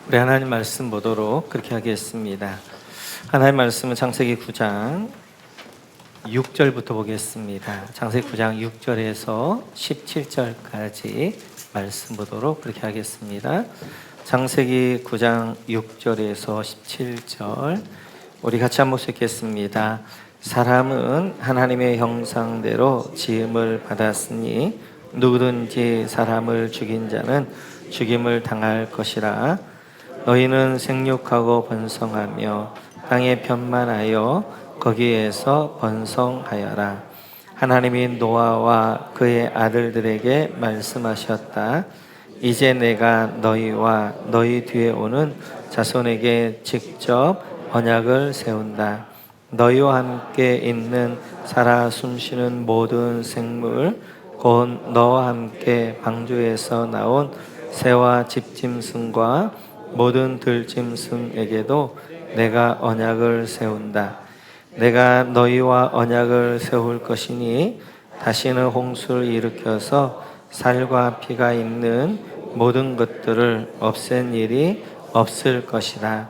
우리 하나님 말씀 보도록 그렇게 하겠습니다. 하나님 말씀은 창세기 9장 6절부터 보겠습니다. 창세기 9장 6절에서 17절까지 말씀 보도록 그렇게 하겠습니다. 창세기 9장 6절에서 17절 우리 같이 한번 읽겠습니다. 사람은 하나님의 형상대로 지음을 받았으니 누구든지 사람을 죽인 자는 죽임을 당할 것이라. 너희는 생육하고 번성하며 땅에 편만하여 거기에서 번성하여라. 하나님이 노아와 그의 아들들에게 말씀하셨다. 이제 내가 너희와 너희 뒤에 오는 자손에게 직접 언약을 세운다. 너희와 함께 있는 살아 숨쉬는 모든 생물 곧 너와 함께 방주에서 나온 새와 집짐승과 모든 들짐승에게도 내가 언약을 세운다. 내가 너희와 언약을 세울 것이니 다시는 홍수를 일으켜서 살과 피가 있는 모든 것들을 없앤 일이 없을 것이다.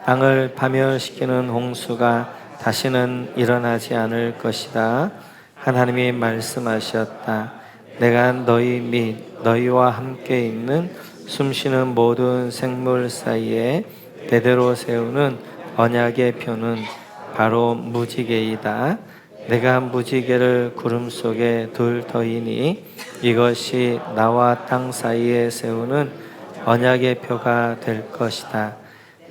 땅을 파멸시키는 홍수가 다시는 일어나지 않을 것이다. 하나님이 말씀하셨다. 내가 너희 및 너희와 함께 있는 숨쉬는 모든 생물 사이에 대대로 세우는 언약의 표는 바로 무지개이다. 내가 무지개를 구름 속에 둘 터이니 이것이 나와 땅 사이에 세우는 언약의 표가 될 것이다.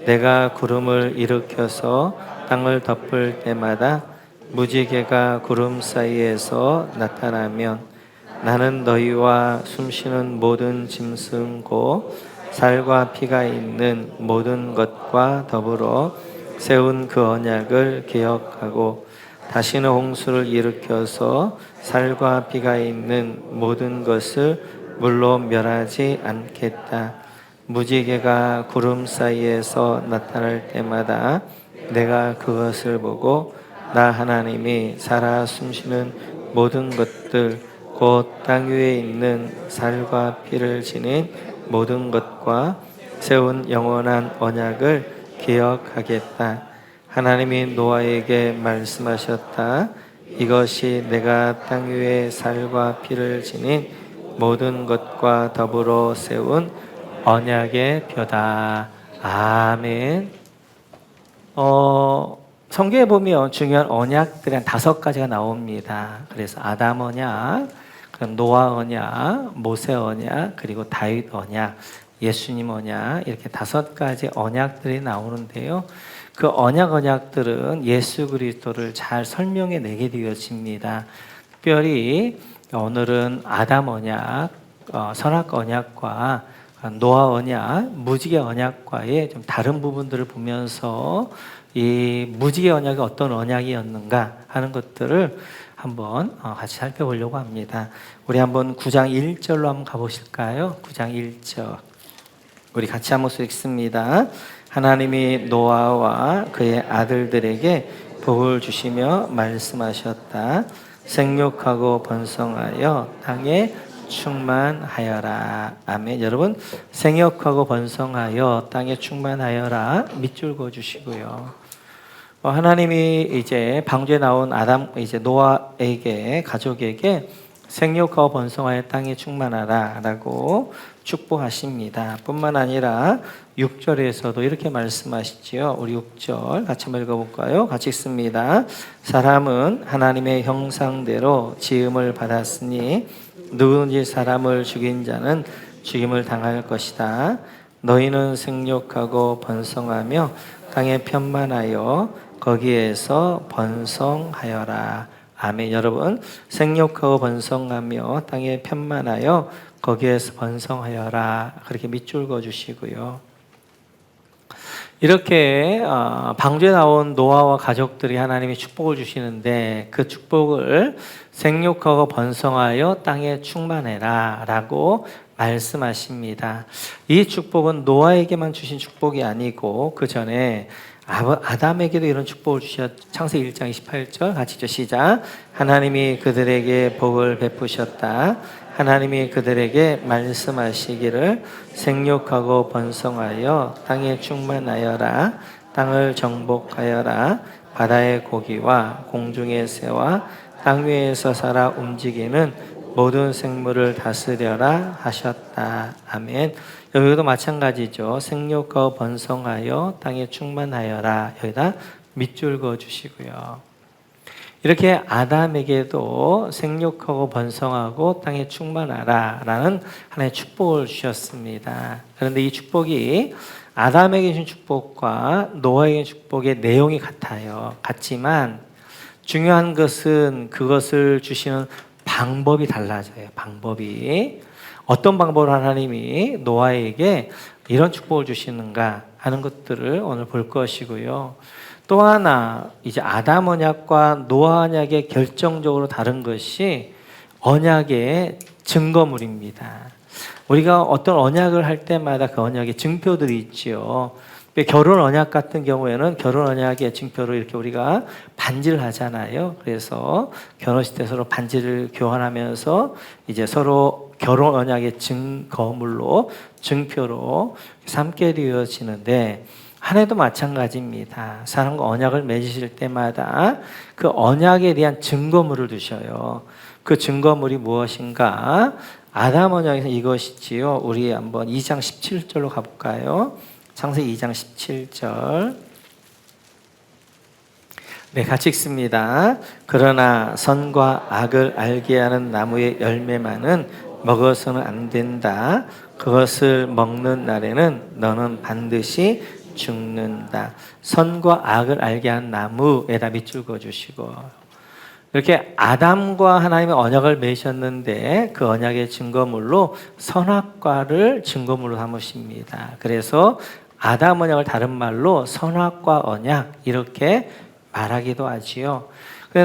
내가 구름을 일으켜서 땅을 덮을 때마다 무지개가 구름 사이에서 나타나면 나는 너희와 숨쉬는 모든 짐승 곧 살과 피가 있는 모든 것과 더불어 세운 그 언약을 기억하고 다시는 홍수를 일으켜서 살과 피가 있는 모든 것을 물로 멸하지 않겠다. 무지개가 구름 사이에서 나타날 때마다 내가 그것을 보고 나 하나님이 살아 숨쉬는 모든 것들 곧 땅 위에 있는 살과 피를 지닌 모든 것과 세운 영원한 언약을 기억하겠다. 하나님이 노아에게 말씀하셨다. 이것이 내가 땅 위에 살과 피를 지닌 모든 것과 더불어 세운 언약의 표다. 아멘. 성경에 보면 중요한 언약들이 한 5가지가 나옵니다. 그래서 아담 언약, 노아 언약, 모세 언약, 그리고 다윗 언약, 예수님 언약 이렇게 5가지 언약들이 나오는데요. 그 언약들은 예수 그리스도를 잘 설명해 내게 되어집니다. 특별히 오늘은 아담 언약, 선악 언약과 노아 언약, 무지개 언약과의 좀 다른 부분들을 보면서 이 무지개 언약이 어떤 언약이었는가 하는 것들을 한번 같이 살펴보려고 합니다. 우리 한번 9장 1절로 한번 가보실까요? 9장 1절 우리 같이 한번 읽습니다. 하나님이 노아와 그의 아들들에게 복을 주시며 말씀하셨다. 생육하고 번성하여 땅에 충만하여라. 아멘. 여러분, 생육하고 번성하여 땅에 충만하여라 밑줄 그어 주시고요. 하나님이 이제 방주에 나온 노아에게 가족에게 생육하고 번성하여 땅에 충만하라라고 축복하십니다. 뿐만 아니라 6절에서도 이렇게 말씀하시지요. 우리 6절 같이 한번 읽어볼까요? 같이 읽습니다. 사람은 하나님의 형상대로 지음을 받았으니 누구든지 사람을 죽인 자는 죽임을 당할 것이다. 너희는 생육하고 번성하며 땅에 편만하여 거기에서 번성하여라. 아멘. 여러분, 생육하고 번성하며 땅에 편만하여 거기에서 번성하여라. 그렇게 밑줄 그어 주시고요. 이렇게 방주에 나온 노아와 가족들이 하나님이 축복을 주시는데 그 축복을 생육하고 번성하여 땅에 충만해라 라고 말씀하십니다. 이 축복은 노아에게만 주신 축복이 아니고 그 전에 아담에게도 이런 축복을 주셨. 창세기 1장 28절 같이 시작. 하나님이 그들에게 복을 베푸셨다. 하나님이 그들에게 말씀하시기를 생육하고 번성하여 땅에 충만하여라. 땅을 정복하여라. 바다의 고기와 공중의 새와 땅 위에서 살아 움직이는 모든 생물을 다스려라 하셨다. 아멘. 여기도 마찬가지죠. 생육하고 번성하여 땅에 충만하여라. 여기다 밑줄 그어 주시고요. 이렇게 아담에게도 생육하고 번성하고 땅에 충만하라 라는 하나의 축복을 주셨습니다. 그런데 이 축복이 아담에게 주신 축복과 노아에게 주신 축복의 내용이 같지만 중요한 것은 그것을 주시는 방법이 달라져요. 방법이 어떤 방법으로 하나님이 노아에게 이런 축복을 주시는가 하는 것들을 오늘 볼 것이고요. 또 하나 이제 아담 언약과 노아 언약의 결정적으로 다른 것이 언약의 증거물입니다. 우리가 어떤 언약을 할 때마다 그 언약의 증표들이 있지요. 결혼 언약 같은 경우에는 결혼 언약의 증표로 이렇게 우리가 반지를 하잖아요. 그래서 결혼식 때 서로 반지를 교환하면서 이제 서로 결혼 언약의 증거물로 증표로 삼게 되어지는데 한 해도 마찬가지입니다. 사람과 언약을 맺으실 때마다 그 언약에 대한 증거물을 두셔요. 그 증거물이 무엇인가? 아담 언약에서 이것이지요. 우리 한번 2장 17절로 가볼까요? 창세기 2장 17절. 네, 같이 읽습니다. 그러나 선과 악을 알게 하는 나무의 열매만은 먹어서는 안 된다. 그것을 먹는 날에는 너는 반드시 죽는다. 선과 악을 알게 한 나무에다 밑줄 그어주시고, 이렇게 아담과 하나님의 언약을 맺으셨는데 그 언약의 증거물로 선악과를 증거물로 삼으십니다. 그래서 아담 언약을 다른 말로 선악과 언약 이렇게 말하기도 하지요.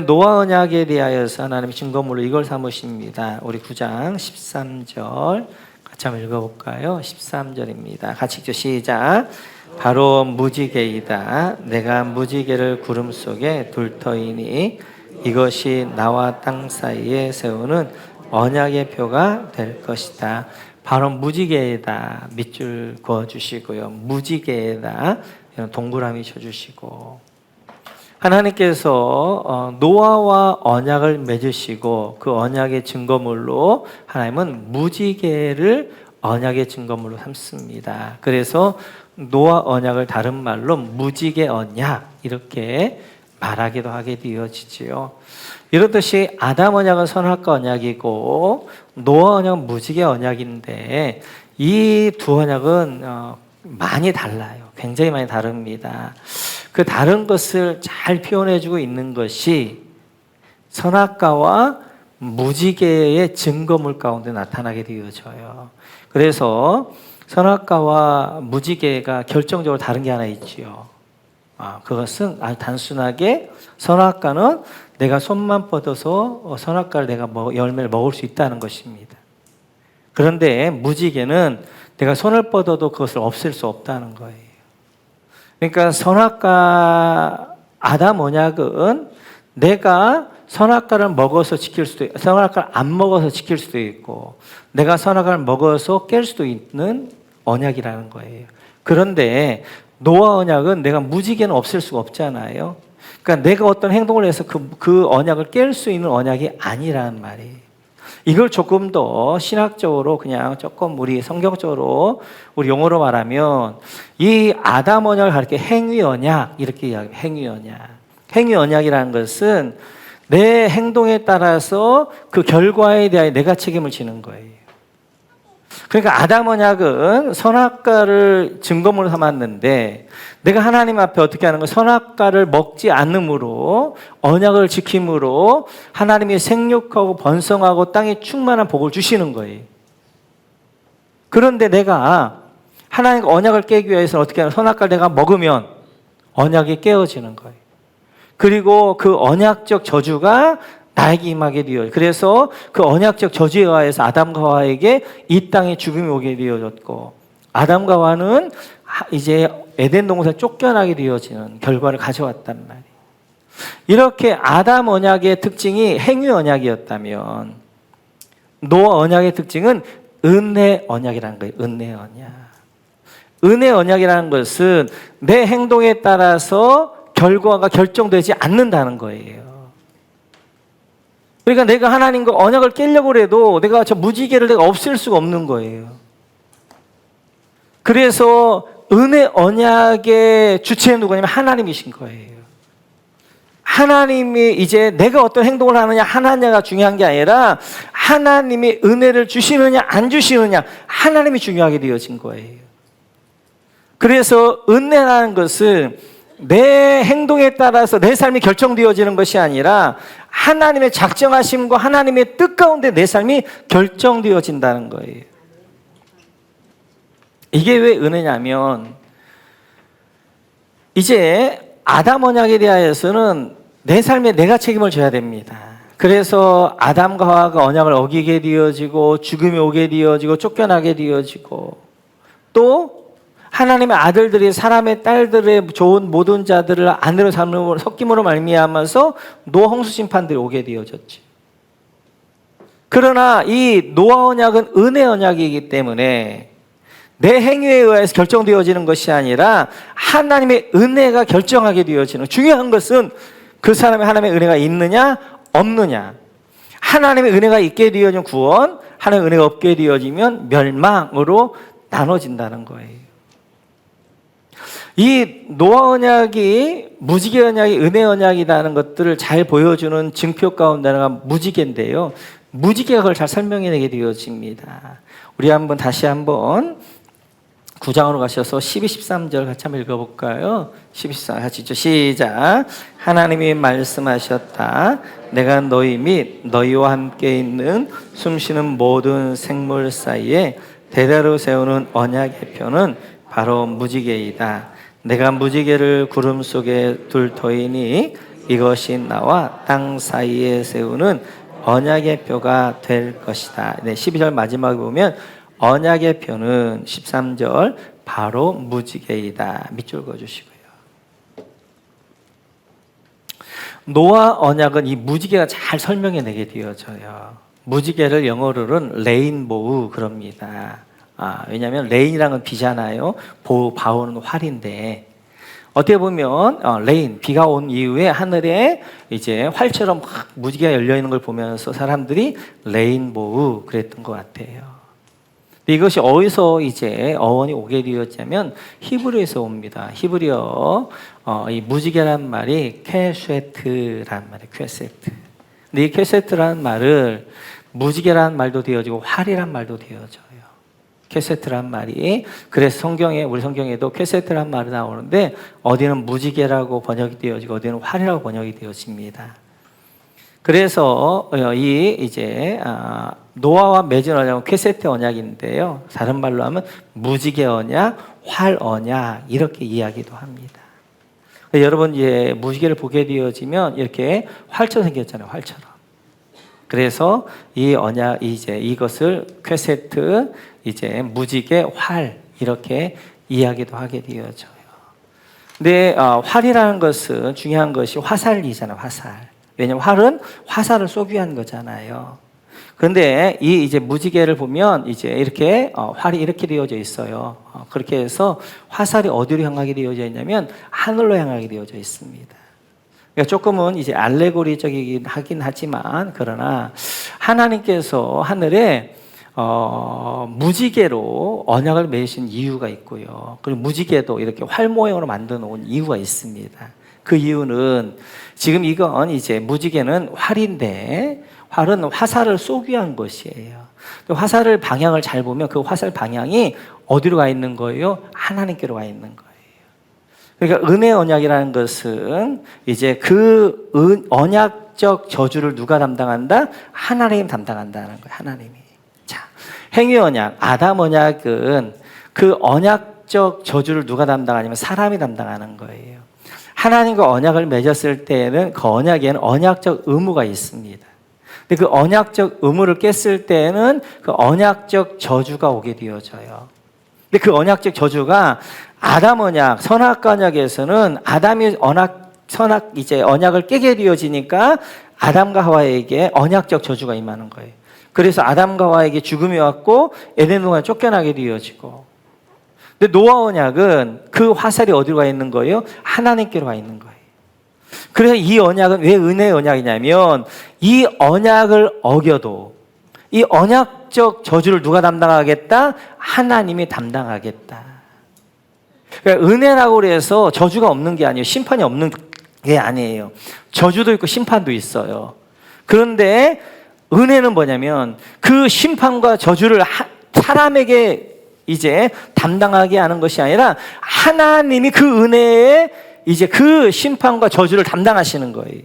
노아 언약에 대하여서 하나님의 증거물로 이걸 삼으십니다. 우리 9장 13절 같이 한번 읽어볼까요? 13절입니다. 같이 읽죠. 시작. 바로 무지개이다. 내가 무지개를 구름 속에 둘 터이니 이것이 나와 땅 사이에 세우는 언약의 표가 될 것이다. 바로 무지개에다 밑줄 그어주시고요. 무지개에다 동그라미 쳐주시고, 하나님께서 노아와 언약을 맺으시고 그 언약의 증거물로 하나님은 무지개를 언약의 증거물로 삼습니다. 그래서 노아 언약을 다른 말로 무지개 언약 이렇게 말하기도 하게 되어지지요. 이렇듯이 아담 언약은 선악과 언약이고 노아 언약은 무지개 언약인데 이 두 언약은 많이 달라요. 굉장히 많이 다릅니다. 그 다른 것을 잘 표현해주고 있는 것이 선악과와 무지개의 증거물 가운데 나타나게 되어져요. 그래서 선악과와 무지개가 결정적으로 다른 게 하나 있지요. 그것은 아주 단순하게 선악과는 내가 손만 뻗어서 선악과를 내가 열매를 먹을 수 있다는 것입니다. 그런데 무지개는 내가 손을 뻗어도 그것을 없앨 수 없다는 거예요. 그러니까 선악과 아담 언약은 내가 선악과를 먹어서 지킬 수도 있고 선악과를 안 먹어서 지킬 수도 있고 내가 선악과를 먹어서 깰 수도 있는 언약이라는 거예요. 그런데 노아 언약은 내가 무지개는 없앨 수가 없잖아요. 그러니까 내가 어떤 행동을 해서 그 언약을 깰 수 있는 언약이 아니라는 말이에요. 이걸 조금 더 신학적으로 그냥 조금 우리 성경적으로 우리 용어로 말하면 이 아담 언약을 가리켜 행위 언약 이렇게 이야기해요. 행위 언약. 행위 언약이라는 것은 내 행동에 따라서 그 결과에 대하여 내가 책임을 지는 거예요. 그러니까 아담 언약은 선악과를 증거물로 삼았는데 내가 하나님 앞에 어떻게 하는 거예요? 선악과를 먹지 않음으로 언약을 지킴으로 하나님이 생육하고 번성하고 땅에 충만한 복을 주시는 거예요. 그런데 내가 하나님과 언약을 깨기 위해서는 어떻게 하는 거예요? 선악과를 내가 먹으면 언약이 깨어지는 거예요. 그리고 그 언약적 저주가 나에게 임하게 되어요. 그래서 그 언약적 저주에 의해서 아담과 하와에게 이 땅에 죽음이 오게 되어졌고 아담과 하와는 이제 에덴 동산에 쫓겨나게 되어지는 결과를 가져왔단 말이에요. 이렇게 아담 언약의 특징이 행위 언약이었다면 노아 언약의 특징은 은혜 언약이라는 거예요. 은혜 언약. 은혜 언약이라는 것은 내 행동에 따라서 결과가 결정되지 않는다는 거예요. 그러니까 내가 하나님과 언약을 깨려고 해도 내가 저 무지개를 내가 없앨 수가 없는 거예요. 그래서 은혜 언약의 주체는 누구냐면 하나님이신 거예요. 하나님이 이제 내가 어떤 행동을 하느냐 하느냐가 중요한 게 아니라 하나님이 은혜를 주시느냐 안 주시느냐 하나님이 중요하게 되어진 거예요. 그래서 은혜라는 것은 내 행동에 따라서 내 삶이 결정되어지는 것이 아니라 하나님의 작정하심과 하나님의 뜻 가운데 내 삶이 결정되어진다는 거예요. 이게 왜 은혜냐면 이제 아담 언약에 대하여서는 내 삶에 내가 책임을 져야 됩니다. 그래서 아담과 하와가 언약을 어기게 되어지고 죽음이 오게 되어지고 쫓겨나게 되어지고 또 하나님의 아들들이 사람의 딸들의 좋은 모든 자들을 아내로 삼음으로 섞임으로 말미암아서 노아 홍수 심판들이 오게 되어졌지. 그러나 이 노아 언약은 은혜 언약이기 때문에 내 행위에 의해서 결정되어지는 것이 아니라 하나님의 은혜가 결정하게 되어지는, 중요한 것은 그 사람의 하나님의 은혜가 있느냐 없느냐. 하나님의 은혜가 있게 되어지면 구원, 하나님의 은혜가 없게 되어지면 멸망으로 나눠진다는 거예요. 이 노아 언약이 무지개 언약이 은혜 언약이라는 것들을 잘 보여주는 증표 가운데 하나가 무지개인데요. 무지개가 그걸 잘 설명해내게 되어집니다. 우리 다시 한번 9장으로 가셔서 12, 13절 같이 한번 읽어볼까요? 12, 13 같이 시작. 하나님이 말씀하셨다. 내가 너희 및 너희와 함께 있는 숨쉬는 모든 생물 사이에 대대로 세우는 언약의 표는 바로 무지개이다. 내가 무지개를 구름 속에 둘 터이니 이것이 나와 땅 사이에 세우는 언약의 표가 될 것이다. 네, 12절 마지막에 보면 언약의 표는 13절 바로 무지개이다. 밑줄 그어주시고요. 노아 언약은 이 무지개가 잘 설명해내게 되어져요. 무지개를 영어로는 레인보우 그럽니다. 왜냐하면 레인이라는 건 비잖아요. 바오는 활인데 어떻게 보면 레인, 비가 온 이후에 하늘에 이제 활처럼 막 무지개가 열려 있는 걸 보면서 사람들이 레인보우 그랬던 것 같아요. 이것이 어디서 이제 어원이 오게 되었냐면 히브리어에서 옵니다. 히브리어 이 무지개란 말이 퀘세트란 말이에요. 퀘세트. 근데 이 퀘세트라는 말을 무지개라는 말도 되어지고 활이란 말도 되어져요. 퀘세트란 말이, 그래서 성경에, 우리 성경에도 퀘세트란 말이 나오는데 어디는 무지개라고 번역이 되어지고 어디는 활이라고 번역이 되어집니다. 그래서 이 이제 노아와 맺은 언약은 퀘세트 언약인데요. 다른 말로 하면 무지개 언약, 활 언약 이렇게 이야기도 합니다. 여러분 이제 무지개를 보게 되어지면 이렇게 활처럼 생겼잖아요. 활처럼. 그래서 이 언약 이제 이것을 퀘세트 이제 무지개 활 이렇게 이야기도 하게 되어져요. 근데 활이라는 것은 중요한 것이 화살이잖아요. 화살. 왜냐하면 활은 화살을 쏘기 위한 거잖아요. 그런데 이 이제 무지개를 보면 이제 이렇게 활이 이렇게 되어져 있어요. 그렇게 해서 화살이 어디로 향하게 되어져 있냐면 하늘로 향하게 되어져 있습니다. 그러니까 조금은 이제 알레고리적이긴 하긴 하지만 그러나 하나님께서 하늘에 무지개로 언약을 맺으신 이유가 있고요. 그리고 무지개도 이렇게 활 모양으로 만들어 놓은 이유가 있습니다. 그 이유는 지금 이건 이제 무지개는 활인데 활은 화살을 쏘기 위한 것이에요. 화살을 방향을 잘 보면 그 화살 방향이 어디로 가 있는 거예요? 하나님께로 가 있는 거예요. 그러니까 은혜 언약이라는 것은 이제 그 언약적 저주를 누가 담당한다? 하나님이 담당한다는 거예요. 하나님이. 자, 행위 언약, 아담 언약은 그 언약적 저주를 누가 담당하냐면 사람이 담당하는 거예요. 하나님과 언약을 맺었을 때에는 그 언약에는 언약적 의무가 있습니다. 근데 그 언약적 의무를 깼을 때에는 그 언약적 저주가 오게 되어져요. 근데 그 언약적 저주가 아담 언약, 선악 언약에서는 아담이 언약을 깨게 되어지니까 아담과 하와에게 언약적 저주가 임하는 거예요. 그래서 아담과 하와에게 죽음이 왔고 에덴 동안 쫓겨나게 되어지고. 근데 노아 언약은 그 화살이 어디로 가 있는 거예요? 하나님께로 가 있는 거예요. 그래서 이 언약은 왜 은혜의 언약이냐면 이 언약을 어겨도 이 언약적 저주를 누가 담당하겠다? 하나님이 담당하겠다. 그러니까 은혜라고 해서 저주가 없는 게 아니에요. 심판이 없는 게 아니에요. 저주도 있고 심판도 있어요. 그런데 은혜는 뭐냐면 그 심판과 저주를 사람에게 이제 담당하게 하는 것이 아니라 하나님이 그 은혜에 이제 그 심판과 저주를 담당하시는 거예요.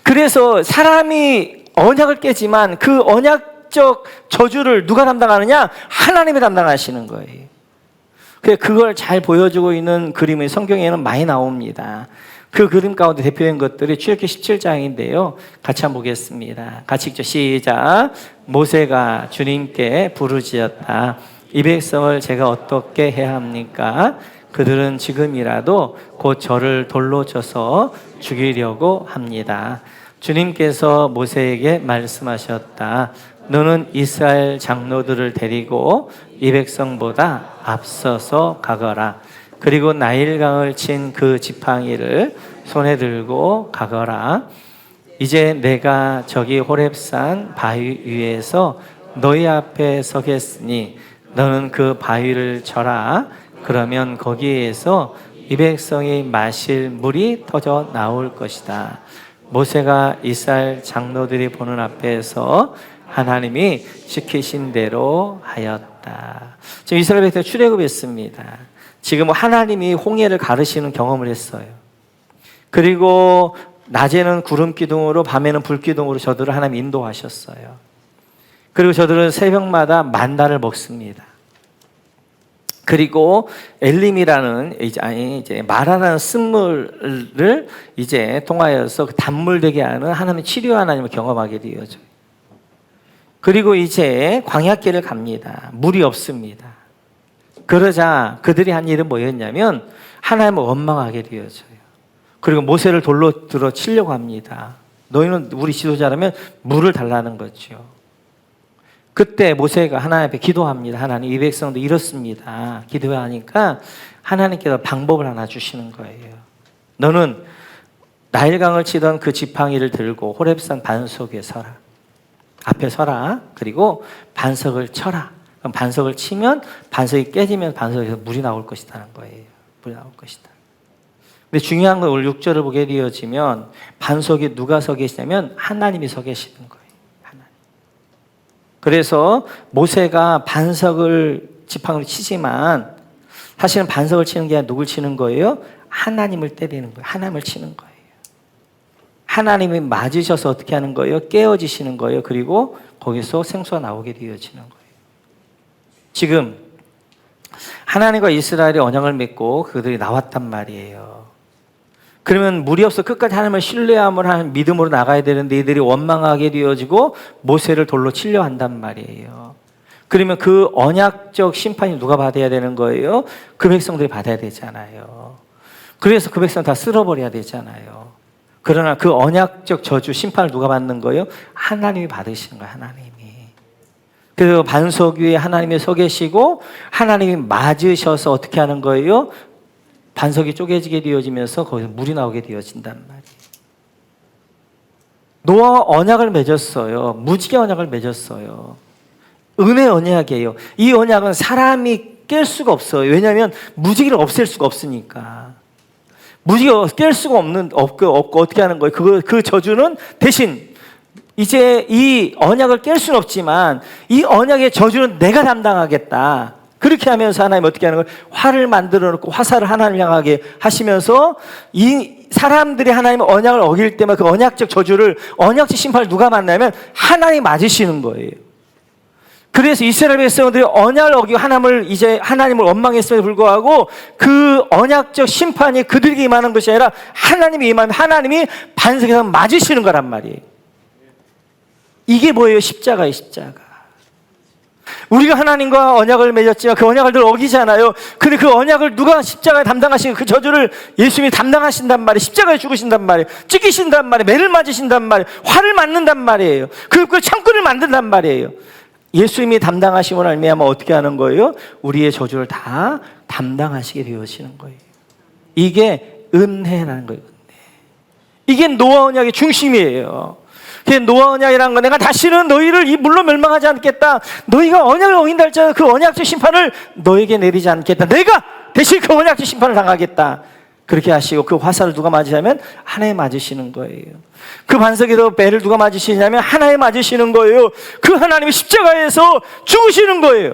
그래서 사람이 언약을 깨지만 그 언약적 저주를 누가 담당하느냐? 하나님이 담당하시는 거예요. 그걸 잘 보여주고 있는 그림이 성경에는 많이 나옵니다. 그 그림 가운데 대표적인 것들이 출애굽기 17장인데요. 같이 한번 보겠습니다. 같이 읽죠. 시작. 모세가 주님께 부르짖었다. 이 백성을 제가 어떻게 해야 합니까? 그들은 지금이라도 곧 저를 돌로 쳐서 죽이려고 합니다. 주님께서 모세에게 말씀하셨다. 너는 이스라엘 장로들을 데리고 이 백성보다 앞서서 가거라. 그리고 나일강을 친 그 지팡이를 손에 들고 가거라. 이제 내가 저기 호렙산 바위 위에서 너희 앞에 서겠으니 너는 그 바위를 쳐라. 그러면 거기에서 이 백성이 마실 물이 터져 나올 것이다. 모세가 이스라엘 장로들이 보는 앞에서 하나님이 시키신 대로 하였다. 지금 이스라엘 백성이 출애굽했습니다. 지금 하나님이 홍해를 가르시는 경험을 했어요. 그리고 낮에는 구름 기둥으로 밤에는 불 기둥으로 저들을 하나님 인도하셨어요. 그리고 저들은 새벽마다 만나를 먹습니다. 그리고 엘림이라는 이제 마라라는 쓴물을 이제 통하여서 단물 되게 하는 하나님의 치료 하나님을 경험하게 되어져요. 그리고 이제 광야길을 갑니다. 물이 없습니다. 그러자 그들이 한 일은 뭐였냐면 하나님을 원망하게 되어져요. 그리고 모세를 돌로 들어 치려고 합니다. 너희는 우리 지도자라면 물을 달라는 거죠. 그때 모세가 하나님 앞에 기도합니다. 하나님, 이 백성도 이렇습니다. 기도하니까 하나님께서 방법을 하나 주시는 거예요. 너는 나일강을 치던 그 지팡이를 들고 호렙산 반석에 서라. 앞에 서라. 그리고 반석을 쳐라. 그럼 반석을 치면 반석이 깨지면 반석에서 물이 나올 것이라는 거예요. 물이 나올 것이다. 근데 중요한 건 오늘 6절을 보게 되어지면 반석에 누가 서 계시냐면 하나님이 서 계시는 거예요. 그래서 모세가 반석을 지팡이로 치지만 사실은 반석을 치는 게 아니라 누굴 치는 거예요? 하나님을 때리는 거예요. 하나님을 치는 거예요. 하나님이 맞으셔서 어떻게 하는 거예요? 깨어지시는 거예요. 그리고 거기서 생수가 나오게 되어지는 거예요. 지금 하나님과 이스라엘이 언약을 맺고 그들이 나왔단 말이에요. 그러면 물이 없어 끝까지 하나님을 신뢰함을 하는 믿음으로 나가야 되는데 이들이 원망하게 되어지고 모세를 돌로 치려 한단 말이에요. 그러면 그 언약적 심판이 누가 받아야 되는 거예요? 그 백성들이 받아야 되잖아요. 그래서 그 백성 다 쓸어버려야 되잖아요. 그러나 그 언약적 저주 심판을 누가 받는 거예요? 하나님이 받으시는 거예요. 하나님이. 그래서 반석 위에 하나님이 서 계시고 하나님이 맞으셔서 어떻게 하는 거예요? 반석이 쪼개지게 되어지면서 거기서 물이 나오게 되어진단 말이에요. 노아와 언약을 맺었어요. 무지개 언약을 맺었어요. 은혜 언약이에요. 이 언약은 사람이 깰 수가 없어요. 왜냐하면 무지개를 없앨 수가 없으니까. 무지개가 깰 수가 없고 어떻게 하는 거예요? 그 저주는 대신 이제 이 언약을 깰 수는 없지만 이 언약의 저주는 내가 담당하겠다. 그렇게 하면서 하나님 어떻게 하는 거예요? 화를 만들어 놓고 화살을 하나님 향하게 하시면서 이 사람들이 하나님의 언약을 어길 때마다 그 언약적 저주를 언약적 심판을 누가 만나면 하나님이 맞으시는 거예요. 그래서 이스라엘 백성들이 언약을 어기고 하나님을 원망했음에도 불구하고 그 언약적 심판이 그들에게 임하는 것이 아니라 하나님이 임하면 하나님이 반석에서 맞으시는 거란 말이에요. 이게 뭐예요? 십자가예요, 십자가. 우리가 하나님과 언약을 맺었지만 그 언약을 늘 어기잖아요. 근데 그 언약을 누가 십자가에 담당하시고 그 저주를 예수님이 담당하신단 말이에요. 십자가에 죽으신단 말이에요. 찢기신단 말이에요. 매를 맞으신단 말이에요. 화를 맞는단 말이에요. 그 창고를 만든단 말이에요. 예수님이 담당하심으로 말미암아 어떻게 하는 거예요? 우리의 저주를 다 담당하시게 되어지는 거예요. 이게 은혜라는 거예요. 은혜. 이게 노아 언약의 중심이에요. 노아 언약이라는 건 내가 다시는 너희를 이 물로 멸망하지 않겠다. 너희가 언약을 어긴다 할지라도 그 언약적 심판을 너에게 내리지 않겠다. 내가 대신 그 언약적 심판을 당하겠다. 그렇게 하시고 그 화살을 누가 맞으냐면 하나에 맞으시는 거예요. 그 반석에도 배를 누가 맞으시냐면 하나에 맞으시는 거예요. 그 하나님이 십자가에서 죽으시는 거예요.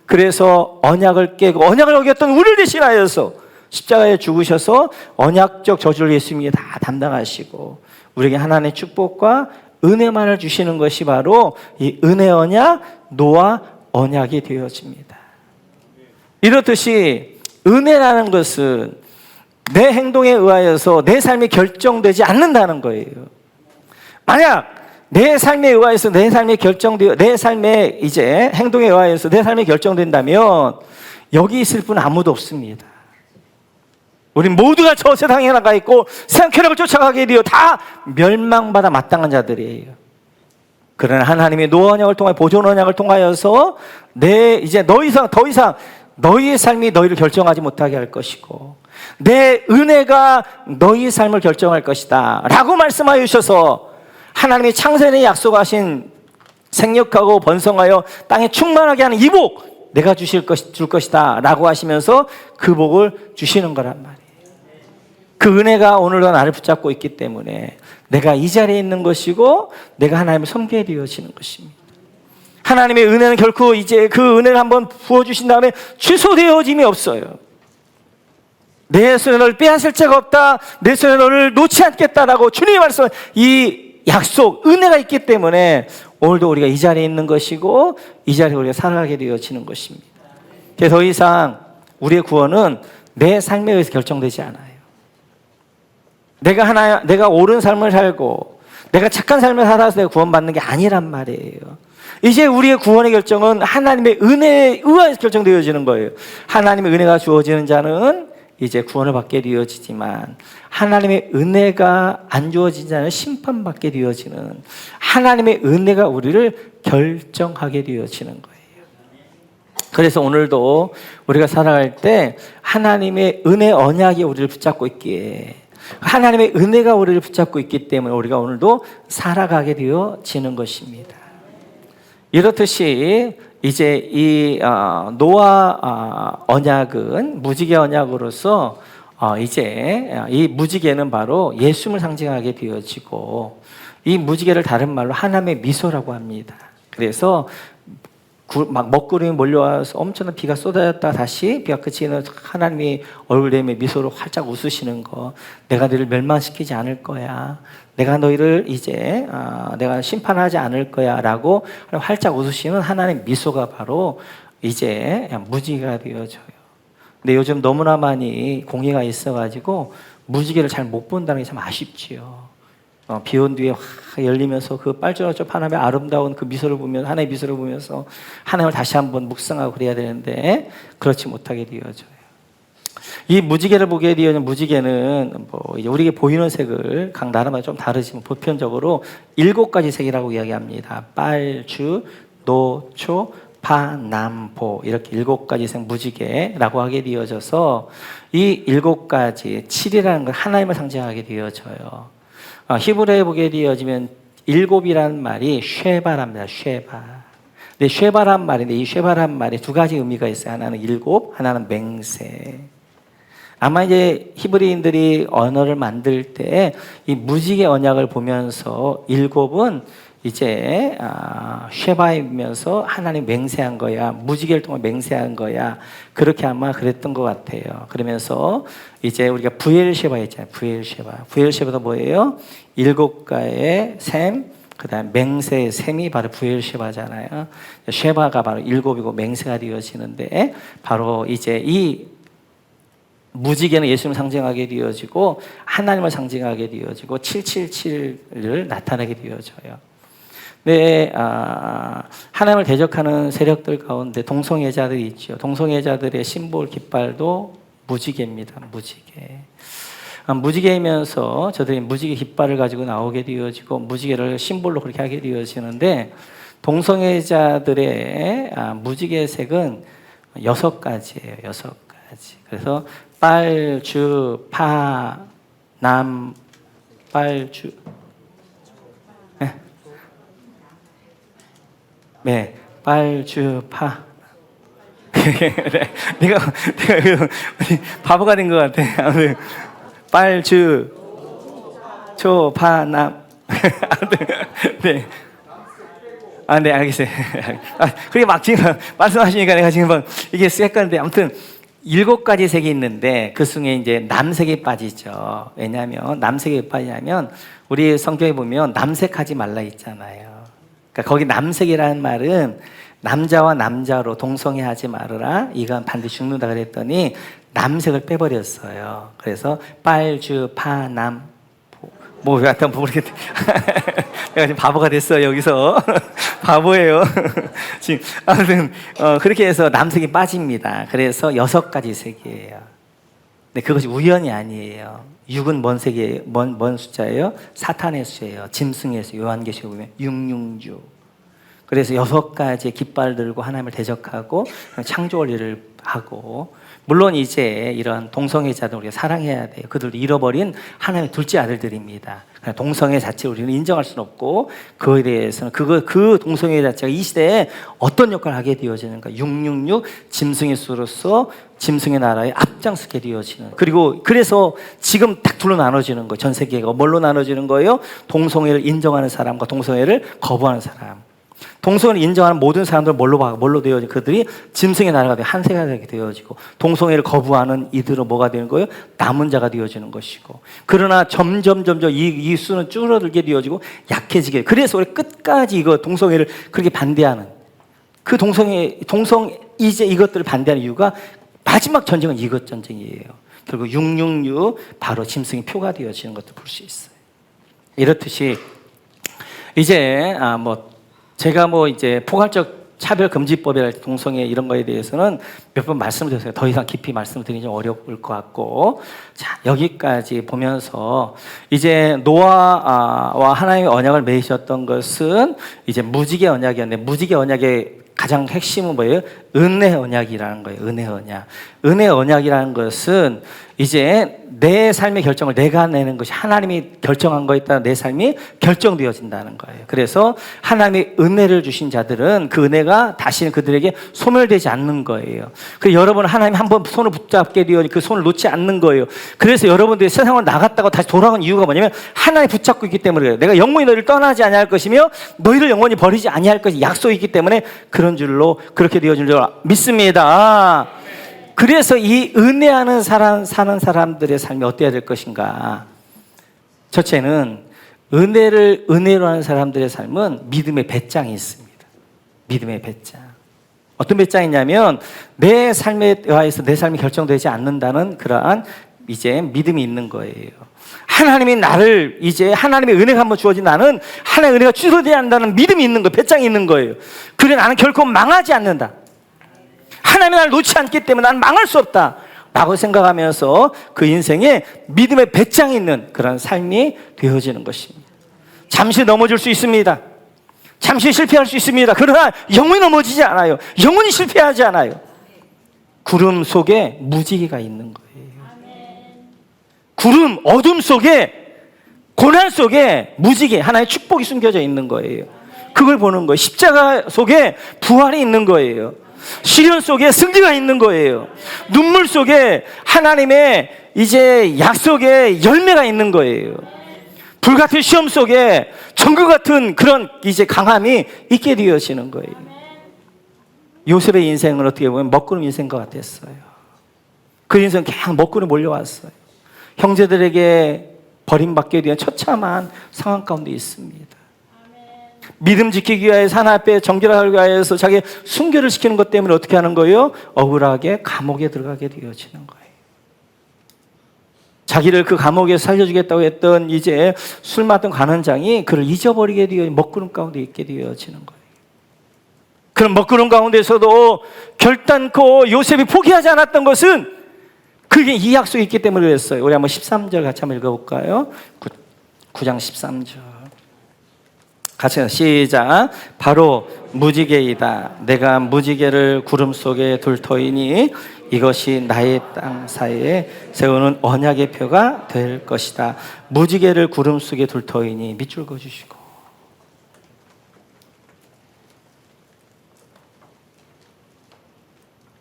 그래서 언약을 깨고 언약을 어겼던 우리를 대신하여서 십자가에 죽으셔서 언약적 저주를 예수님이 다 담당하시고 우리에게 하나님의 축복과 은혜만을 주시는 것이 바로 이 은혜 언약, 노아 언약이 되어집니다. 이렇듯이 은혜라는 것은 내 행동에 의하여서 내 삶이 결정되지 않는다는 거예요. 만약 내 삶에 의하여서 내 삶이 결정되어 내 삶의 이제 행동에 의하여서 내 삶이 결정된다면 여기 있을 분 아무도 없습니다. 우리 모두가 저 세상에 나가 있고 세상 쾌락을 쫓아가게 되어 다 멸망받아 마땅한 자들이에요. 그러나 하나님의 노아 언약을 통하여 보존 언약을 통하여서 이제 더 이상 너희의 삶이 너희를 결정하지 못하게 할 것이고 내 은혜가 너희의 삶을 결정할 것이다 라고 말씀하여 주셔서 하나님이 창세전에 약속하신 생육하고 번성하여 땅에 충만하게 하는 이 복 내가 줄 것이다 라고 하시면서 그 복을 주시는 거란 말이에요. 그 은혜가 오늘도 나를 붙잡고 있기 때문에 내가 이 자리에 있는 것이고 내가 하나님을 섬기게 되어지는 것입니다. 하나님의 은혜는 결코 이제 그 은혜를 한번 부어주신 다음에 취소되어짐이 없어요. 내 손에 너를 빼앗을 자가 없다. 내 손에 너를 놓지 않겠다라고 주님이 말씀한 이 약속, 은혜가 있기 때문에 오늘도 우리가 이 자리에 있는 것이고 이 자리에 우리가 살아가게 되어지는 것입니다. 그래서 더 이상 우리의 구원은 내 삶에 의해서 결정되지 않아요. 내가 옳은 삶을 살고 내가 착한 삶을 살아서 내가 구원받는 게 아니란 말이에요. 이제 우리의 구원의 결정은 하나님의 은혜에 의해서 결정되어지는 거예요. 하나님의 은혜가 주어지는 자는 이제 구원을 받게 되어지지만 하나님의 은혜가 안 주어진 자는 심판받게 되어지는 하나님의 은혜가 우리를 결정하게 되어지는 거예요. 그래서 오늘도 우리가 살아갈 때 하나님의 은혜 언약이 우리를 붙잡고 있기에 하나님의 은혜가 우리를 붙잡고 있기 때문에 우리가 오늘도 살아가게 되어지는 것입니다. 이렇듯이 이제 이 노아 언약은 무지개 언약으로서 이제 이 무지개는 바로 예수님을 상징하게 되어지고 이 무지개를 다른 말로 하나님의 미소라고 합니다. 그래서 막 먹구름이 몰려와서 엄청난 비가 쏟아졌다 다시 비가 그치는 하나님이 얼굴 내밀 미소로 활짝 웃으시는 거. 내가 너희를 멸망시키지 않을 거야. 내가 너희를 이제 내가 심판하지 않을 거야 라고 활짝 웃으시는 하나님의 미소가 바로 이제 무지개가 되어져요. 근데 요즘 너무나 많이 공해가 있어가지고 무지개를 잘 못 본다는 게 참 아쉽지요. 비 온 뒤에 확 열리면서 그 빨주노초 파남의 아름다운 그 미소를 보면서 하나님의 미소를 보면서 하나님을 다시 한번 묵상하고 그래야 되는데 그렇지 못하게 되어져요. 이 무지개를 보게 되면 무지개는 뭐 이제 우리에게 보이는 색을 각 나라마다 좀 다르지만 보편적으로 7가지 색이라고 이야기합니다. 빨주, 노초, 파남보 이렇게 7가지 색 무지개라고 하게 되어져서 이 7가지 7이라는 건 하나님을 상징하게 되어져요. 히브리어에 보게 되어지면 7이라는 말이 쉐바랍니다. 쉐바. 근데 쉐바란 말인데 이 쉐바란 말이 2가지 의미가 있어요. 하나는 7, 하나는 맹세. 아마 이제 히브리인들이 언어를 만들 때 이 무지개 언약을 보면서 7은 이제 쉐바이면서 하나님 맹세한 거야. 무지개를 통해 맹세한 거야. 그렇게 아마 그랬던 것 같아요. 그러면서 이제 우리가 부엘쉐바 있잖아요. 부엘쉐바. 부엘쉐바가 뭐예요? 7가의 셈, 그 다음 맹세의 셈이 바로 부엘쉐바잖아요. 쉐바가 바로 7이고 맹세가 되어지는데 바로 이제 이 무지개는 예수님을 상징하게 되어지고 하나님을 상징하게 되어지고 777을 나타내게 되어져요. 네, 하나님을 대적하는 세력들 가운데 동성애자들이 있죠. 동성애자들의 심볼 깃발도 무지개입니다. 무지개. 무지개이면서 저들이 무지개 깃발을 가지고 나오게 되어지고 무지개를 심볼로 그렇게 하게 되어지는데 동성애자들의 무지개 색은 6가지예요. 6가지. 그래서 빨, 주, 파, 남, 빨, 주. 네, 빨, 주, 파. 내가 바보가 된 것 같아. 빨, 주, 초, 파, 남. 네. 네, 알겠어요. 그렇게 막 지금 말씀하시니까 내가 지금 막 이게 헷갈리는데 아무튼 7가지 색이 있는데 그 중에 이제 남색이 빠지죠. 왜냐하면 남색이 왜 빠지냐면 우리 성경에 보면 남색하지 말라 있잖아요. 그러니까 거기 남색이라는 말은 남자와 남자로 동성애하지 말으라. 이건 반드시 죽는다 그랬더니 남색을 빼버렸어요. 그래서 빨, 주, 파, 남. 뭐 약간 모르겠다. 내가 지금 바보가 됐어요 여기서. 바보예요. 지금 아무튼 그렇게 해서 남색이 빠집니다. 그래서 6가지 색이에요. 근데 그것이 우연이 아니에요. 6은 뭔 색이에요? 뭔 숫자예요? 사탄의 수예요. 짐승의 수. 요한계시록 보면 666. 그래서 6가지 깃발 들고 하나님을 대적하고 창조 원리를 하고, 물론 이제 이런 동성애자들 우리가 사랑해야 돼요. 그들도 잃어버린 하나님의 둘째 아들들입니다. 동성애 자체를 우리는 인정할 수는 없고, 그거에 대해서는 그 동성애 자체가 이 시대에 어떤 역할을 하게 되어지는가. 666 짐승의 수로서 짐승의 나라에 앞장서게 되어지는. 그리고 그래서 지금 딱 둘로 나눠지는 거예요. 전 세계가 뭘로 나눠지는 거예요? 동성애를 인정하는 사람과 동성애를 거부하는 사람. 동성애를 인정하는 모든 사람들 뭘로 되어지고, 그들이 짐승의 나라가 되어 한세가 되게 되어지고, 동성애를 거부하는 이들은 뭐가 되는 거예요? 남은 자가 되어지는 것이고. 그러나 점점 이 수는 줄어들게 되어지고 약해지게. 그래서 우리 끝까지 이거 동성애를 그렇게 반대하는, 그 이제 이것들을 반대하는 이유가 마지막 전쟁은 이것 전쟁이에요. 결국 666 바로 짐승의 표가 되어지는 것도 볼 수 있어요. 이렇듯이 이제 제가 이제 포괄적 차별금지법이랄 동성애 이런 거에 대해서는 몇 번 말씀을 드렸어요. 더 이상 깊이 말씀을 드리기 좀 어려울 것 같고, 자, 여기까지 보면서 이제 노아와 하나님의 언약을 맺으셨던 것은 이제 무지개 언약이었는데, 무지개 언약의 가장 핵심은 뭐예요? 은혜 언약이라는 거예요. 은혜 언약. 은혜 언약이라는 것은 이제 내 삶의 결정을 내가 내는 것이, 하나님이 결정한 거에 따라 내 삶이 결정되어진다는 거예요. 그래서 하나님이 은혜를 주신 자들은 그 은혜가 다시는 그들에게 소멸되지 않는 거예요. 그래서 여러분, 하나님 한번 손을 붙잡게 되어 그 손을 놓지 않는 거예요. 그래서 여러분들이 세상을 나갔다가 다시 돌아온 이유가 뭐냐면 하나님이 붙잡고 있기 때문에 그래요. 내가 영원히 너희를 떠나지 아니할 것이며 너희를 영원히 버리지 아니할 것이 약속이 있기 때문에 그런 줄로 그렇게 되어질 줄 믿습니다. 그래서 이 은혜하는 사는 사람들의 삶이 어때야 될 것인가? 첫째는 은혜로 하는 사람들의 삶은 믿음의 배짱이 있습니다. 믿음의 배짱. 어떤 배짱이냐면 내 삶에 의해서 내 삶이 결정되지 않는다는 그러한 이제 믿음이 있는 거예요. 하나님이 나를 이제 하나님의 은혜가 한번 주어진 나는 하나님의 은혜가 취소되지 않는다는 믿음이 있는 거예요. 배짱이 있는 거예요. 그래, 나는 결코 망하지 않는다. 하나님이 나를 놓지 않기 때문에 나는 망할 수 없다 라고 생각하면서 그 인생에 믿음의 배짱이 있는 그런 삶이 되어지는 것입니다. 잠시 넘어질 수 있습니다. 잠시 실패할 수 있습니다. 그러나 영원히 넘어지지 않아요. 영원히 실패하지 않아요. 구름 속에 무지개가 있는 거예요. 구름, 어둠 속에, 고난 속에 무지개, 하나의 축복이 숨겨져 있는 거예요. 그걸 보는 거예요. 십자가 속에 부활이 있는 거예요. 시련 속에 승리가 있는 거예요. 눈물 속에 하나님의 이제 약속의 열매가 있는 거예요. 불같은 시험 속에 정글 같은 그런 이제 강함이 있게 되어지는 거예요. 요셉의 인생은 어떻게 보면 먹구름 인생과 같았어요. 그 인생은 그냥 먹구름 몰려왔어요. 형제들에게 버림받게 된 처참한 상황 가운데 있습니다. 믿음 지키기 위해서 하나님 앞에 정결하기 위해서 자기 순결을 시키는 것 때문에 어떻게 하는 거예요? 억울하게 감옥에 들어가게 되어지는 거예요. 자기를 그 감옥에서 살려주겠다고 했던 이제 술 맡던 관원장이 그를 잊어버리게 되어 먹구름 가운데 있게 되어지는 거예요. 그런 먹구름 가운데서도 결단코 요셉이 포기하지 않았던 것은 그게 이 약속이 있기 때문에 그랬어요. 우리 한번 13절 같이 한번 읽어볼까요? 9장 13절 같이 시작. 바로 무지개이다. 내가 무지개를 구름 속에 둘 터이니 이것이 나의 땅 사이에 세우는 언약의 표가 될 것이다. 무지개를 구름 속에 둘 터이니 밑줄 그어주시고,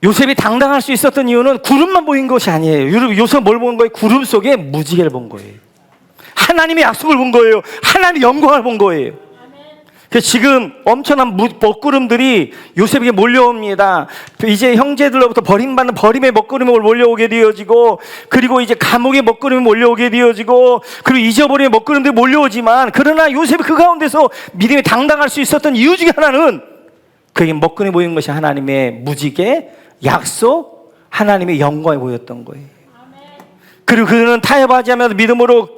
요셉이 당당할 수 있었던 이유는 구름만 보인 것이 아니에요. 요셉은 뭘 본 거예요? 구름 속에 무지개를 본 거예요. 하나님의 약속을 본 거예요. 하나님의 영광을 본 거예요. 그래서 지금 엄청난 먹구름들이 요셉에게 몰려옵니다. 이제 형제들로부터 버림받는 버림의 먹구름이 몰려오게 되어지고, 그리고 이제 감옥의 먹구름이 몰려오게 되어지고, 그리고 잊어버린 먹구름들이 몰려오지만, 그러나 요셉이 그 가운데서 믿음이 당당할 수 있었던 이유 중에 하나는 그에게 먹구름이 보이는 것이 하나님의 무지개, 약속, 하나님의 영광이 보였던 거예요. 그리고 그는 타협하지 않으면서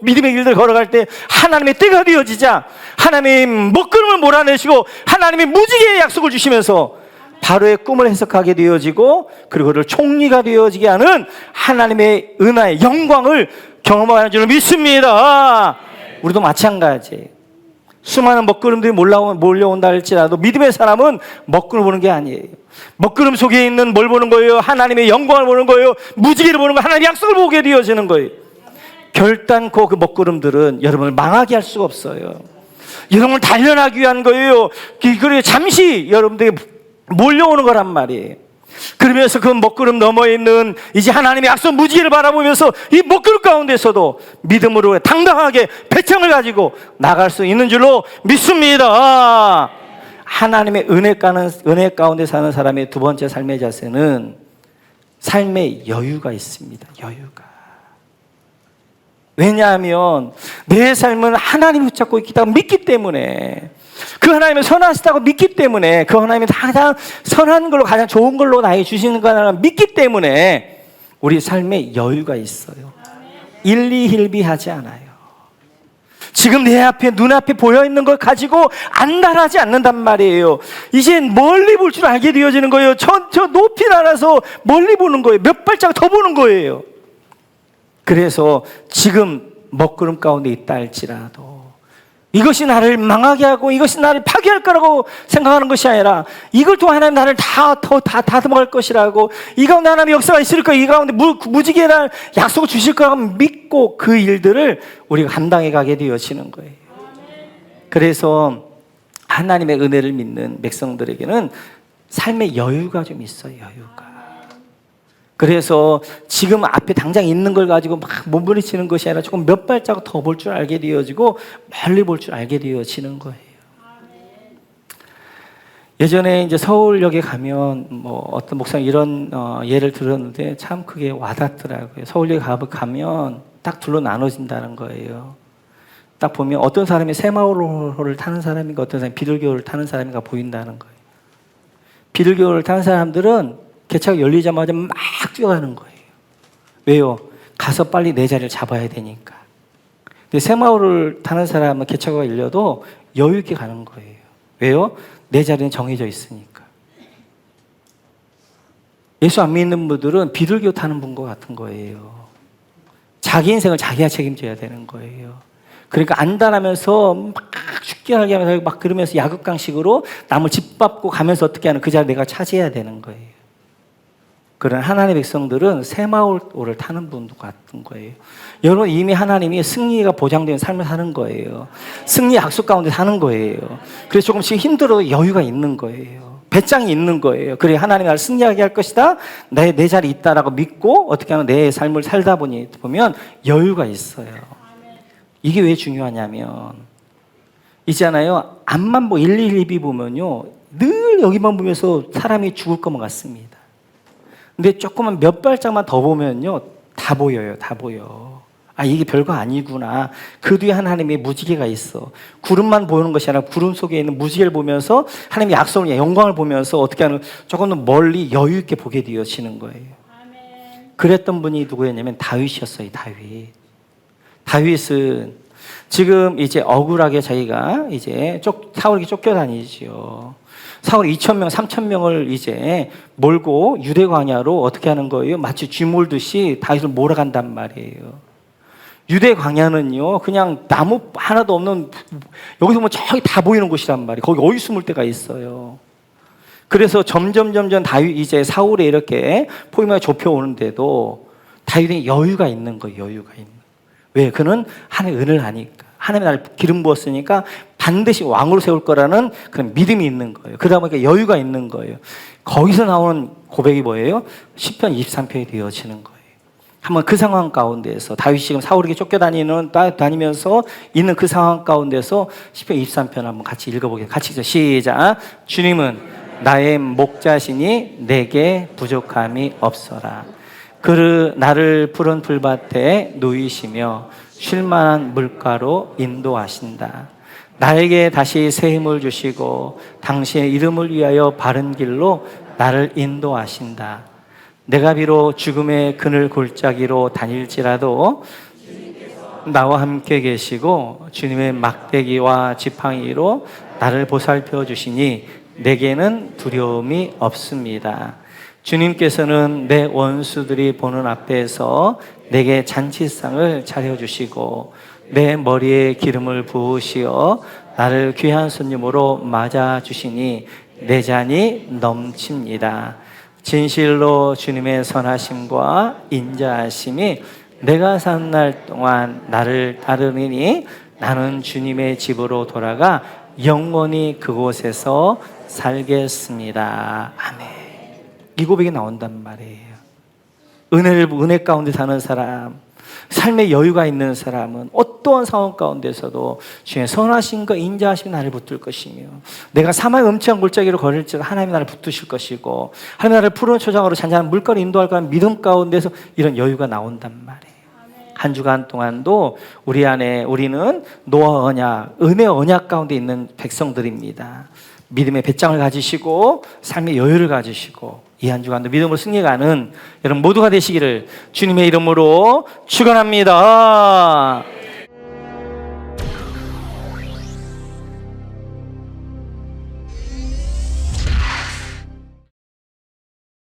믿음의 길을 걸어갈 때 하나님의 때가 되어지자 하나님의 먹구름을 몰아내시고 하나님의 무지개의 약속을 주시면서 바로의 꿈을 해석하게 되어지고, 그리고 그를 총리가 되어지게 하는 하나님의 은혜의 영광을 경험하는 줄 믿습니다. 우리도 마찬가지예요. 수많은 먹구름들이 몰려온다 할지라도 믿음의 사람은 먹구름 보는 게 아니에요. 먹구름 속에 있는 뭘 보는 거예요? 하나님의 영광을 보는 거예요. 무지개를 보는 거예요. 하나님의 약속을 보게 되어지는 거예요. 결단코 그 먹구름들은 여러분을 망하게 할 수가 없어요. 여러분을 단련하기 위한 거예요. 그리고 잠시 여러분들에게 몰려오는 거란 말이에요. 그러면서 그 먹구름 너머에 있는 이제 하나님의 약속 무지개를 바라보면서 이 먹구름 가운데서도 믿음으로 당당하게 배짱을 가지고 나갈 수 있는 줄로 믿습니다. 하나님의 은혜 가운데 사는 사람의 두 번째 삶의 자세는 삶의 여유가 있습니다. 여유가. 왜냐하면 내 삶은 하나님이 붙잡고 있다고 믿기 때문에, 그 하나님은 선하시다고 믿기 때문에, 그 하나님이 가장 선한 걸로 가장 좋은 걸로 나에게 주시는 거라고 믿기 때문에 우리 삶에 여유가 있어요. 일희일비하지 않아요. 지금 내 앞에 눈앞에 보여있는 걸 가지고 안달하지 않는단 말이에요. 이제 멀리 볼 줄 알게 되어지는 거예요. 저 높이 날아서 멀리 보는 거예요. 몇 발짝 더 보는 거예요. 그래서 지금 먹구름 가운데 있다 할지라도 이것이 나를 망하게 하고 이것이 나를 파괴할 거라고 생각하는 것이 아니라 이걸 통해 하나님 나를 다 다듬어갈 것이라고, 이 가운데 하나님의 역사가 있을 거야, 이 가운데 무지개란 약속을 주실 거라고 믿고 그 일들을 우리가 감당해 가게 되어지는 거예요. 그래서 하나님의 은혜를 믿는 백성들에게는 삶의 여유가 좀 있어요. 여유가. 그래서 지금 앞에 당장 있는 걸 가지고 막 몸부림치는 것이 아니라 조금 몇 발자국 더 볼 줄 알게 되어지고 멀리 볼 줄 알게 되어지는 거예요. 예전에 이제 서울역에 가면 뭐 어떤 목사님 이런 예를 들었는데 참 크게 와닿더라고요. 서울역에 가면 딱 둘로 나눠진다는 거예요. 딱 보면 어떤 사람이 새마을호를 타는 사람인가 어떤 사람이 비둘기호를 타는 사람인가 보인다는 거예요. 비둘기호를 타는 사람들은 개차가 열리자마자 막 뛰어가는 거예요. 왜요? 가서 빨리 내 자리를 잡아야 되니까. 근데 새마을을 타는 사람은 개차가 열려도 여유 있게 가는 거예요. 왜요? 내 자리는 정해져 있으니까. 예수 안 믿는 분들은 비둘기호 타는 분과 같은 거예요. 자기 인생을 자기가 책임져야 되는 거예요. 그러니까 안달하면서 막 죽게 하게 하면서 막 그러면서 야극강식으로 남을 짓밟고 가면서 어떻게 하는 그 자리를 내가 차지해야 되는 거예요. 그런 하나님의 백성들은 새마을호를 타는 분도 같은 거예요. 여러분 이미 하나님이 승리가 보장된 삶을 사는 거예요. 승리 약속 가운데 사는 거예요. 그래서 조금씩 힘들어도 여유가 있는 거예요. 배짱이 있는 거예요. 그래 하나님이 나를 승리하게 할 것이다. 내 자리에 있다라고 믿고 어떻게 하면 내 삶을 살다 보면 여유가 있어요. 이게 왜 중요하냐면 있잖아요. 앞만 112 보면요. 늘 여기만 보면서 사람이 죽을 것만 같습니다. 근데 조금만 몇 발짝만 더 보면요. 다 보여요. 다 보여. 아, 이게 별거 아니구나. 그 뒤에 하나님의 무지개가 있어. 구름만 보는 것이 아니라 구름 속에 있는 무지개를 보면서 하나님의 약속을, 영광을 보면서 어떻게 하는 조금 더 멀리 여유 있게 보게 되어지는 거예요. 그랬던 분이 누구였냐면 다윗이었어요. 다윗. 다윗은 지금 이제 억울하게 자기가 이제 사울에게 쫓겨다니지요. 사울이 2,000명, 3,000명을 이제 몰고 유대 광야로 어떻게 하는 거예요? 마치 쥐 몰듯이 다윗을 몰아간단 말이에요. 유대 광야는요, 그냥 나무 하나도 없는, 여기서 보면 저기 다 보이는 곳이란 말이에요. 거기 어디 숨을 데가 있어요. 그래서 점점 다윗, 이제 사울에 이렇게 포위망에 좁혀오는데도 다윗이 여유가 있는 거예요, 여유가 있는. 왜? 그는 하나님의 은혜를 아니까. 하나님이 나를 기름 부었으니까 반드시 왕으로 세울 거라는 그런 믿음이 있는 거예요. 그러다 보니까 여유가 있는 거예요. 거기서 나오는 고백이 뭐예요? 시편 23편이 되어지는 거예요. 한번 그 상황 가운데서 다윗이 지금 사울에게 쫓겨다니면서 있는 그 상황 가운데서 시편 23편 한번 같이 읽어보겠습니다. 같이 시작. 주님은 나의 목자시니 내게 부족함이 없어라. 나를 푸른 풀밭에 누이시며 쉴만한 물가로 인도하신다. 나에게 다시 새 힘을 주시고 당신의 이름을 위하여 바른 길로 나를 인도하신다. 내가 비록 죽음의 그늘 골짜기로 다닐지라도 나와 함께 계시고 주님의 막대기와 지팡이로 나를 보살펴 주시니 내게는 두려움이 없습니다. 주님께서는 내 원수들이 보는 앞에서 내게 잔치상을 차려주시고 내 머리에 기름을 부으시어 나를 귀한 손님으로 맞아주시니 내 잔이 넘칩니다. 진실로 주님의 선하심과 인자하심이 내가 사는 날 동안 나를 따르니 나는 주님의 집으로 돌아가 영원히 그곳에서 살겠습니다. 아멘. 이 고백이 나온단 말이에요. 은혜 가운데 사는 사람, 삶의 여유가 있는 사람은 어떠한 상황 가운데서도 주의 선하심과 인자하심이 나를 붙들 것이며 내가 사망의 음침한 골짜기로 걸을지라도 하나님이 나를 붙드실 것이고 하나님이 나를 푸른 초장으로 잔잔한 물가로 인도할 거라는 믿음 가운데서 이런 여유가 나온단 말이에요. 한 주간 동안도 우리는 노아 언약, 은혜 언약 가운데 있는 백성들입니다. 믿음의 배짱을 가지시고 삶의 여유를 가지시고 이 한 주간도 믿음으로 승리가는 여러분 모두가 되시기를 주님의 이름으로 축원합니다.